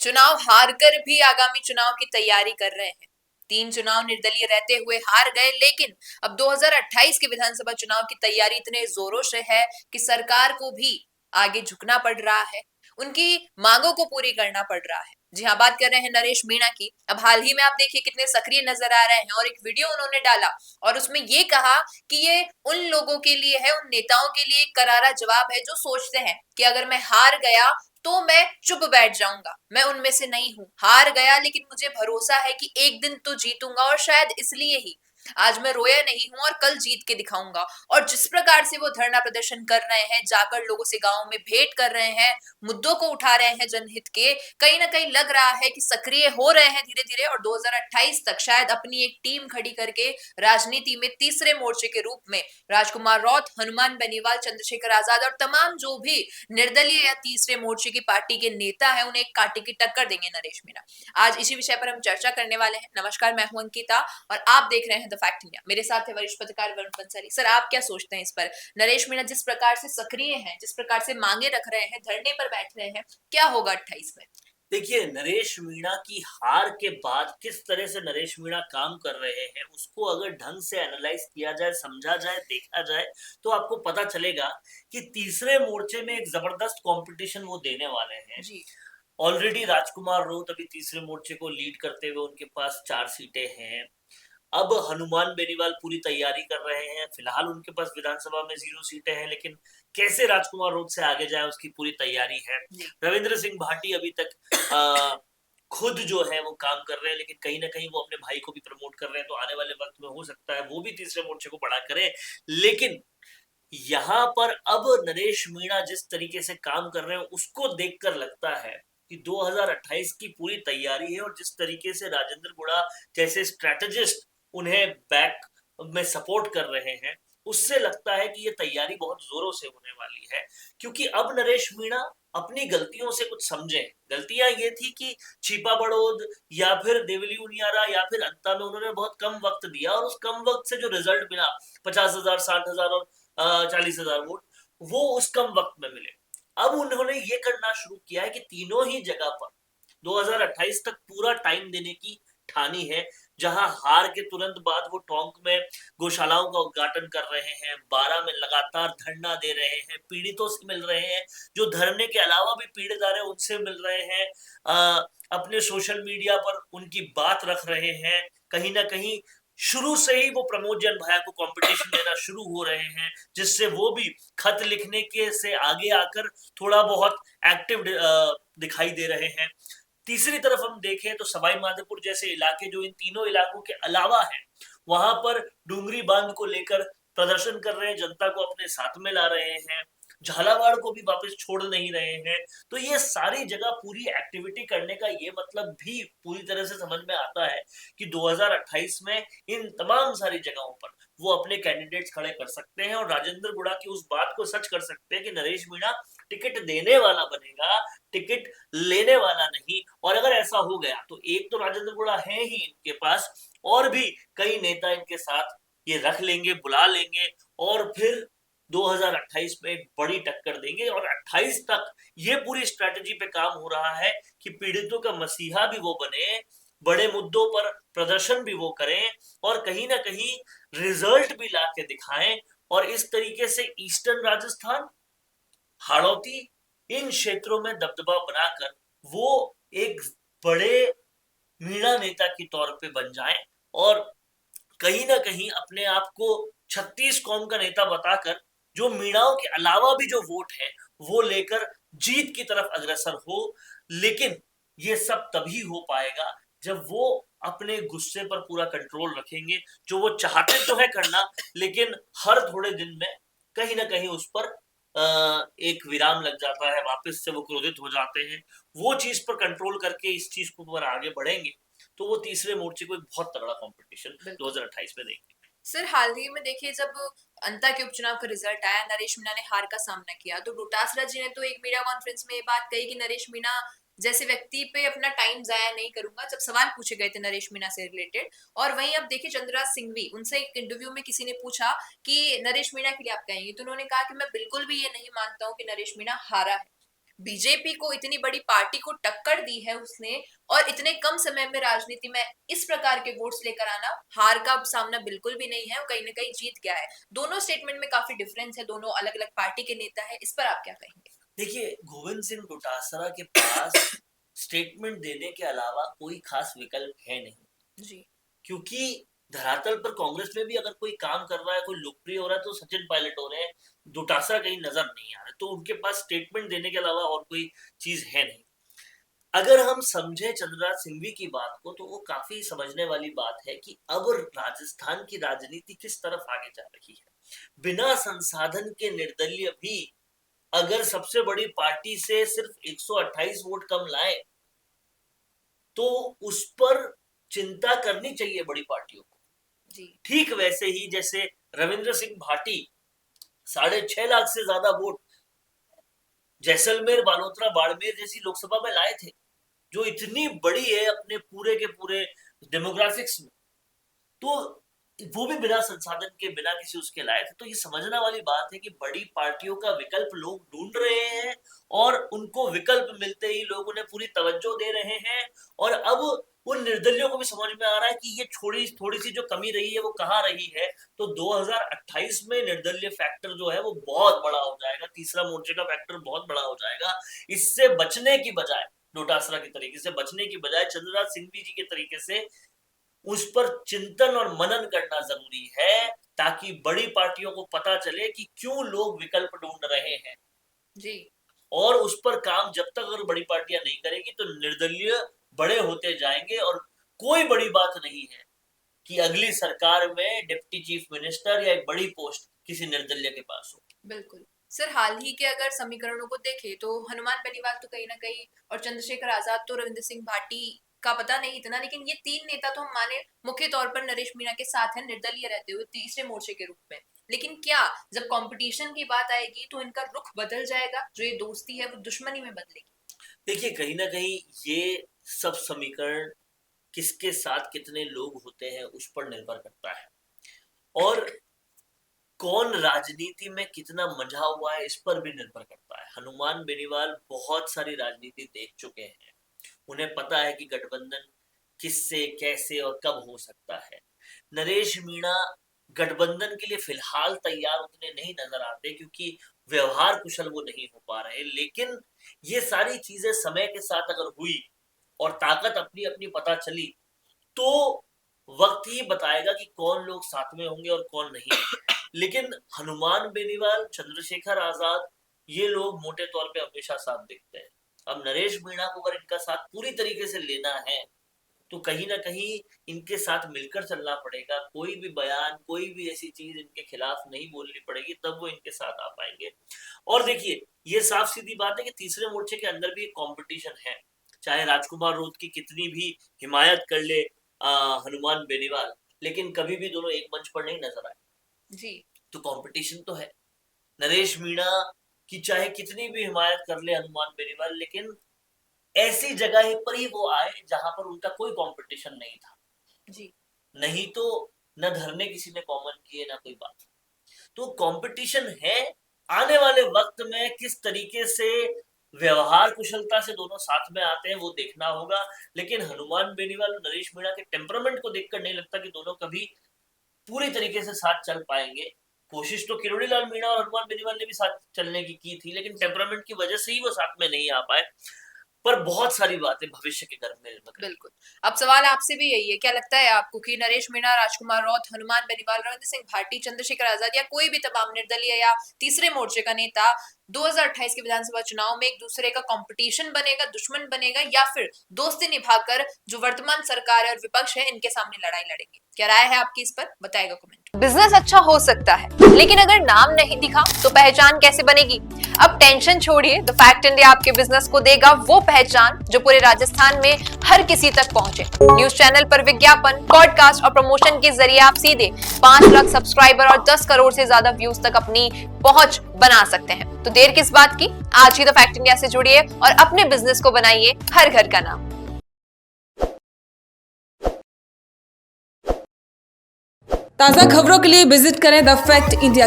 चुनाव हारकर भी आगामी चुनाव की तैयारी कर रहे हैं। 3 चुनाव निर्दलीय रहते हुए हार गए, लेकिन अब 2028 के विधानसभा चुनाव की तैयारी इतने जोरों से है कि सरकार को भी आगे झुकना पड़ रहा है। उनकी मांगों को पूरी करना पड़ रहा है। जी हाँ, बात कर रहे हैं नरेश मीणा की। अब हाल ही में आप देखिए कितने सक्रिय नजर आ रहे हैं, और एक वीडियो उन्होंने डाला और उसमें ये कहा कि ये उन लोगों के लिए है, उन नेताओं के लिए एक करारा जवाब है जो सोचते हैं कि अगर मैं हार गया तो मैं चुप बैठ जाऊंगा। मैं उनमें से नहीं हूं। हार गया, लेकिन मुझे भरोसा है कि एक दिन तो जीतूंगा, और शायद इसलिए ही आज मैं रोया नहीं हूं और कल जीत के दिखाऊंगा। और जिस प्रकार से वो धरना प्रदर्शन कर रहे हैं, जाकर लोगों से गांव में भेंट कर रहे हैं, मुद्दों को उठा रहे हैं जनहित के, कहीं ना कहीं लग रहा है कि सक्रिय हो रहे हैं धीरे धीरे, और 2028 तक शायद अपनी एक टीम खड़ी करके राजनीति में तीसरे मोर्चे के रूप में राजकुमार रौत, हनुमान बेनीवाल, चंद्रशेखर आजाद और तमाम जो भी निर्दलीय या तीसरे मोर्चे की पार्टी के नेता है, उन्हें एक कांटे की टक्कर देंगे नरेश मीणा। आज इसी विषय पर हम चर्चा करने वाले हैं। नमस्कार, मैं हूं अंकिता और आप देख रहे हैं द फैक्ट इंडिया। मेरे साथ है वरिष्ठ पत्रकार वरुण बंसल। सर, आप क्या सोचते हैं इस पर? नरेश मीणा जिस प्रकार से सक्रिय हैं, जिस प्रकार से मांगे रख रहे हैं, धरने पर बैठ रहे हैं, क्या होगा 28 में? देखिए, नरेश मीणा की हार के बाद किस तरह से नरेश मीणा काम कर रहे हैं, उसको अगर ढंग से एनालाइज किया जाए, समझा जाए, देखा जाए, तो आपको पता चलेगा कि तीसरे मोर्चे में एक जबरदस्त कंपटीशन वो देने वाले हैं। जी। ऑलरेडी राजकुमार राउत अभी तीसरे मोर्चे को लीड करते हुए उनके पास 4 सीटें हैं। अब हनुमान बेनीवाल पूरी तैयारी कर रहे हैं। फिलहाल उनके पास विधानसभा में 0 सीटें हैं, लेकिन कैसे राजकुमार राउत से आगे जाए उसकी पूरी तैयारी है। रविंद्र सिंह भाटी अभी तक खुद जो है वो काम कर रहे हैं, लेकिन कहीं ना कहीं वो अपने भाई को भी प्रमोट कर रहे हैं, तो आने वाले वक्त में हो सकता है वो भी तीसरे मोर्चे को बड़ा करें। लेकिन यहाँ पर अब नरेश मीणा जिस तरीके से काम कर रहे हैं, उसको देखकर लगता है कि 2028 की पूरी तैयारी है, और जिस तरीके से राजेंद्र गुड़ा जैसे स्ट्रेटेजिस्ट उन्हें बैक में सपोर्ट कर रहे हैं, उससे लगता है कि ये तैयारी बहुत जोरों से होने वाली है। क्योंकि अब नरेश मीणा अपनी गलतियों से कुछ समझे। गलतियां ये थी कि छिपा बड़ौद या फिर देवली उनियारा या फिर अंता में उन्होंने बहुत कम वक्त दिया, और उस कम वक्त से जो रिजल्ट मिला 50,000, 60,000 और 40,000 वोट, वो उस कम वक्त में मिले। अब उन्होंने ये करना शुरू किया है कि तीनों ही जगह पर 2028 तक पूरा टाइम देने की ठानी है। जहां हार के तुरंत बाद वो टोंक में गौशालाओं का उद्घाटन कर रहे हैं, 12 में लगातार धरना दे रहे हैं, पीड़ितों से मिल रहे हैं, जो धरने के अलावा भी पीड़ित आ रहे हैं उनसे मिल रहे हैं, अपने सोशल मीडिया पर उनकी बात रख रहे हैं। कहीं ना कहीं शुरू से ही वो प्रमोद जैन भाया को कंपटीशन देना शुरू हो रहे हैं, जिससे वो भी खत लिखने के से आगे आकर थोड़ा बहुत एक्टिव दिखाई दे रहे हैं। तीसरी तरफ हम देखें तो सवाई माधोपुर जैसे इलाके जो इन तीनों इलाकों के अलावा है, वहां पर डूंगरी बांध को लेकर प्रदर्शन कर रहे हैं, जनता को अपने साथ में ला रहे हैं, झालावाड़ को भी वापस छोड़ नहीं रहे हैं। तो ये सारी जगह पूरी एक्टिविटी करने का ये मतलब भी पूरी तरह से समझ में आता है कि 2028 में इन तमाम सारी जगहों पर वो अपने कैंडिडेट्स खड़े कर सकते हैं, और राजेंद्र गुड़ा की उस बात को सच कर सकते हैं कि नरेश मीणा टिकट देने वाला बनेगा, टिकट लेने वाला नहीं। और अगर ऐसा हो गया तो एक तो राजेंद्र गुड़ा है ही इनके पास, और भी कई नेता इनके साथ ये रख लेंगे, बुला लेंगे, और फिर 2028 में एक बड़ी टक्कर देंगे। और 28 तक ये पूरी स्ट्रेटेजी पे काम हो रहा है कि पीड़ितों का मसीहा भी वो बने, बड़े मुद्दों पर प्रदर्शन भी वो करें, और कहीं ना कहीं रिजल्ट भी ला के दिखाएं। और इस तरीके से ईस्टर्न राजस्थान, हाड़ौती, इन क्षेत्रों में दबदबा बनाकर वो एक बड़े मीणा नेता के तौर पे बन जाएं, और कहीं ना कहीं अपने आप को 36 कौम का नेता बताकर जो मीणाओं के अलावा भी जो वोट है वो लेकर जीत की तरफ अग्रसर हो। लेकिन ये सब तभी हो पाएगा जब वो अपने गुस्से पर पूरा कंट्रोल रखेंगे, जो वो चाहते तो है करना, लेकिन हर थोड़े दिन में कहीं ना कहीं उस पर एक विराम लग जाता है, वापस से वो क्रोधित हो जाते हैं। वो चीज पर कंट्रोल करके इस चीज को पर आगे बढ़ेंगे, तो वो तीसरे मोर्चे को एक बहुत तगड़ा कंपटीशन 2028 में देंगे। सर, हाल ही में देखिए, जब अंता के उपचुनाव का रिजल्ट आया, नरेश मीणा ने हार का सामना किया, तो डोटासरा जी ने तो एक मीडिया कॉन्फ्रेंस में ये बात कही कि नरेश मीणा जैसे व्यक्ति पे अपना टाइम जाया नहीं करूंगा, जब सवाल पूछे गए थे नरेश मीणा से रिलेटेड। और वहीं अब देखिए चंद्रराज सिंघवी, उनसे एक इंटरव्यू में किसी ने पूछा कि नरेश मीणा के लिए आप कहेंगे, तो उन्होंने कहा कि मैं बिल्कुल भी ये नहीं मानता हूँ कि नरेश मीणा हारा है। बीजेपी को इतनी बड़ी पार्टी को टक्कर दी है उसने, और इतने कम समय में राजनीति में इस प्रकार के वोट्स लेकर आना, हार का सामना बिल्कुल भी नहीं है और कहीं ना कहीं जीत गया है। दोनों स्टेटमेंट में काफी डिफरेंस है, दोनों अलग अलग पार्टी के नेता है, इस पर आप क्या कहेंगे? देखिए, गोविंद सिंह डोटासरा के पास स्टेटमेंट देने के अलावा कोई खास विकल्प है नहीं जी। क्योंकि धरातल पर कांग्रेस में भी अगर कोई काम कर रहा है, कोई लोकप्रिय हो रहा है तो सचिन पायलट हो रहे हैं, डोटासरा कहीं नजर नहीं आ रहे, तो उनके पास स्टेटमेंट देने के अलावा और कोई चीज है नहीं। अगर हम समझे चंद्रराज सिंघवी की बात को तो वो काफी समझने वाली बात है कि अब राजस्थान की राजनीति किस तरफ आगे जा रही है। बिना संसाधन के निर्दलीय भी अगर सबसे बड़ी पार्टी से सिर्फ 128 वोट कम लाए तो उस पर चिंता करनी चाहिए बड़ी पार्टियों को। जी। ठीक वैसे ही जैसे रविंद्र सिंह भाटी 6.5 लाख से ज्यादा वोट जैसलमेर, बालोतरा, बाड़मेर जैसी लोकसभा में लाए थे, जो इतनी बड़ी है अपने पूरे के पूरे डेमोग्राफिक्स में, तो वो भी बिना संसाधन के, बिना किसी उसके लाए थे। तो ये समझना वाली बात है कि बड़ी पार्टियों का विकल्प लोग ढूंढ रहे हैं और उनको विकल्प मिलते ही लोग उन्हें पूरी तवज्जो दे रहे हैं। और अब उन निर्दलियों को भी समझ में आ रहा है कि ये थोड़ी सी जो कमी रही है वो कहाँ रही है। तो 2028 में निर्दलीय फैक्टर जो है वो बहुत बड़ा हो जाएगा, तीसरा मोर्चे का फैक्टर बहुत बड़ा हो जाएगा। इससे बचने की बजाय, डोटासरा के तरीके से बचने की बजाय चंद्रराज सिंघवी जी के तरीके से उस पर चिंतन और मनन करना जरूरी है, ताकि बड़ी पार्टियों को पता चले कि क्यों लोग विकल्प ढूंढ रहे हैं। जी। और उस पर काम जब तक अगर बड़ी पार्टियां नहीं करेगी तो निर्दलीय बड़े होते जाएंगे। और कोई बड़ी बात नहीं है कि अगली सरकार में डिप्टी चीफ मिनिस्टर या एक बड़ी पोस्ट किसी निर्दलीय के पास हो। बिल्कुल सर, हाल ही के अगर समीकरणों को देखें तो हनुमान बेनीवाल तो कहीं ना कहीं, और चंद्रशेखर आजाद तो रविंद्र सिंह भाटी का पता नहीं इतना, लेकिन ये तीन नेता तो हम माने मुख्य तौर पर नरेश मीणा के साथ हैं निर्दलीय रहते हुए तीसरे मोर्चे के रूप में। लेकिन क्या जब कंपटीशन की बात आएगी तो इनका रुख बदल जाएगा, जो ये दोस्ती है वो दुश्मनी में बदलेगी? देखिए, कहीं ना कहीं ये सब समीकरण किसके साथ कितने लोग होते हैं उस पर निर्भर करता है, और कौन राजनीति में कितना मंझा हुआ है इस पर भी निर्भर करता है। हनुमान बेनीवाल बहुत सारी राजनीति देख चुके हैं, उन्हें पता है कि गठबंधन किससे, कैसे और कब हो सकता है। नरेश मीणा गठबंधन के लिए फिलहाल तैयार उतने नहीं नजर आते क्योंकि व्यवहार कुशल वो नहीं हो पा रहे, लेकिन ये सारी चीजें समय के साथ अगर हुई और ताकत अपनी अपनी पता चली तो वक्त ही बताएगा कि कौन लोग साथ में होंगे और कौन नहीं। लेकिन हनुमान बेनीवाल, चंद्रशेखर आजाद, ये लोग मोटे तौर पे हमेशा साथ देखते हैं। अब नरेश मीणा को अगर इनका साथ पूरी तरीके से लेना है तो कहीं ना कहीं इनके साथ मिलकर चलना पड़ेगा। कोई भी बयान, कोई भी ऐसी चीज इनके खिलाफ नहीं बोलनी पड़ेगी, तब वो इनके साथ आ पाएंगे। और देखिए, ये साफ सीधी बात है कि तीसरे मोर्चे के अंदर भी एक कंपटीशन है, चाहे राजकुमार रोध की कितनी भी हिमायत कर ले हनुमान बेनीवाल, लेकिन कभी भी दोनों एक मंच पर नहीं नजर आए। जी। तो कंपटीशन तो है। नरेश मीणा की चाहे कितनी भी हिमायत कर ले हनुमान बेनीवाल, लेकिन ऐसी जगह पर ही वो आए जहां पर उनका कोई कंपटीशन नहीं था। जी। नहीं तो न धरने किसी ने कॉमन किए, ना कोई बात। तो कंपटीशन है। आने वाले वक्त में किस तरीके से व्यवहार कुशलता से दोनों साथ में आते हैं वो देखना होगा। लेकिन हनुमान बेनीवाल और नरेश मीणा के टेम्परामेंट को देखकर नहीं लगता कि दोनों कभी पूरी तरीके से साथ चल पाएंगे। कोशिश तो किरोड़ी लाल मीणा और हनुमान बेनीवाल ने भी साथ चलने की थी, लेकिन टेम्परामेंट की वजह से ही वो साथ में नहीं आ पाए। पर बहुत सारी बातें भविष्य के घर में निर्भर करेंगी। बिल्कुल। अब सवाल आपसे भी यही है, क्या लगता है आपको कि नरेश मीणा, राजकुमार रौत, हनुमान बेनीवाल, रविंद्र सिंह भाटी, चंद्रशेखर आजाद या कोई भी तमाम निर्दलीय या तीसरे मोर्चे का नेता 2028 के विधानसभा चुनाव में एक दूसरे का कंपटीशन बनेगा, दुश्मन बनेगा, या फिर दोस्ती निभाकर जो वर्तमान सरकार और विपक्ष है इनके सामने लड़ाई लड़ेंगे? क्या राय है आपकी इस पर, बताएगा कमेंट। बिजनेस अच्छा हो सकता है, लेकिन अगर नाम नहीं दिखा तो पहचान कैसे बनेगी? अब टेंशन छोड़िए, द फैक्ट इंडिया आपके बिजनेस को देगा वो पहचान जो पूरे राजस्थान में हर किसी तक पहुंचे। न्यूज चैनल पर विज्ञापन, पॉडकास्ट और प्रमोशन के जरिए आप सीधे 5 लाख सब्सक्राइबर और 10 करोड़ से ज्यादा व्यूज तक अपनी पहुंच बना सकते हैं। तो देर किस बात की, आज ही द फैक्ट इंडिया से जुड़िए और अपने बिजनेस को बनाइए हर घर का नाम। ताज़ा खबरों के लिए विजिट करें द फैक्ट इंडिया